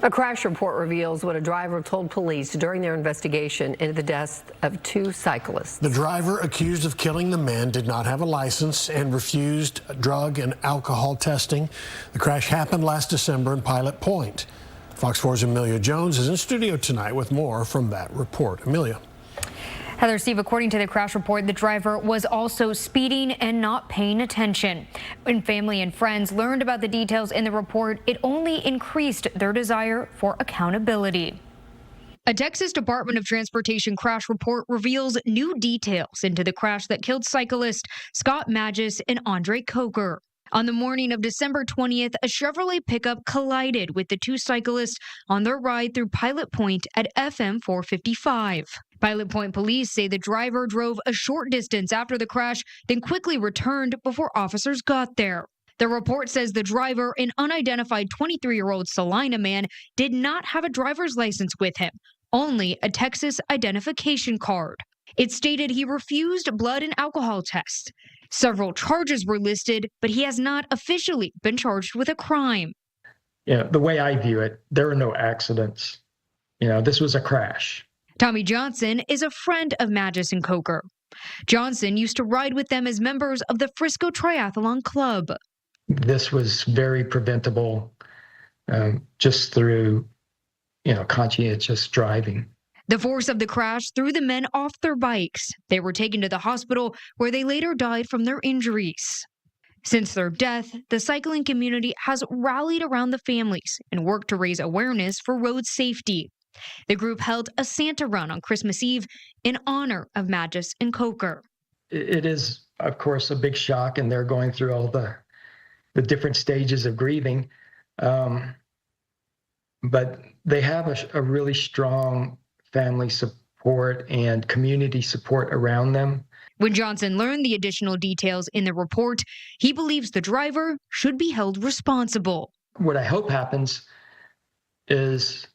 A crash report reveals what a driver told police during their investigation into the deaths of two cyclists. The driver accused of killing the men did not have a license and refused drug and alcohol testing. The crash happened last December in Pilot Point. Fox 4's Amelia Jones is in studio tonight with more from that report. Amelia. Heather, Steve, according to the crash report, the driver was also speeding and not paying attention. When family and friends learned about the details in the report, it only increased their desire for accountability. A Texas Department of Transportation crash report reveals new details into the crash that killed cyclist Scott Magis and Andre Coker. On the morning of December 20th, a Chevrolet pickup collided with the two cyclists on their ride through Pilot Point at FM 455. Pilot Point police say the driver drove a short distance after the crash, then quickly returned before officers got there. The report says the driver, an unidentified 23-year-old Salina man, did not have a driver's license with him, only a Texas identification card. It stated he refused blood and alcohol tests. Several charges were listed, but he has not officially been charged with a crime. The way I view it, there are no accidents. This was a crash. Tommy Johnson is a friend of Magis and Coker. Johnson used to ride with them as members of the Frisco Triathlon Club. This was very preventable just through, conscientious driving. The force of the crash threw the men off their bikes. They were taken to the hospital where they later died from their injuries. Since their death, the cycling community has rallied around the families and worked to raise awareness for road safety. The group held a Santa run on Christmas Eve in honor of Magis and Coker. It is, of course, a big shock, and they're going through all the different stages of grieving. But they have a really strong family support and community support around them. When Johnson learned the additional details in the report, he believes the driver should be held responsible. What I hope happens is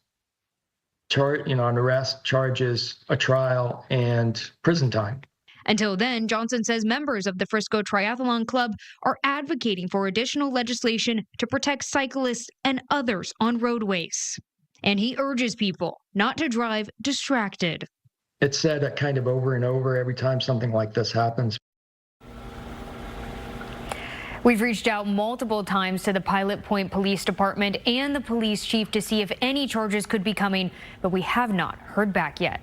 an arrest, charges, a trial, and prison time. Until then, Johnson says members of the Frisco Triathlon Club are advocating for additional legislation to protect cyclists and others on roadways. And he urges people not to drive distracted. It's said kind of over and over every time something like this happens. We've reached out multiple times to the Pilot Point Police Department and the police chief to see if any charges could be coming, but we have not heard back yet.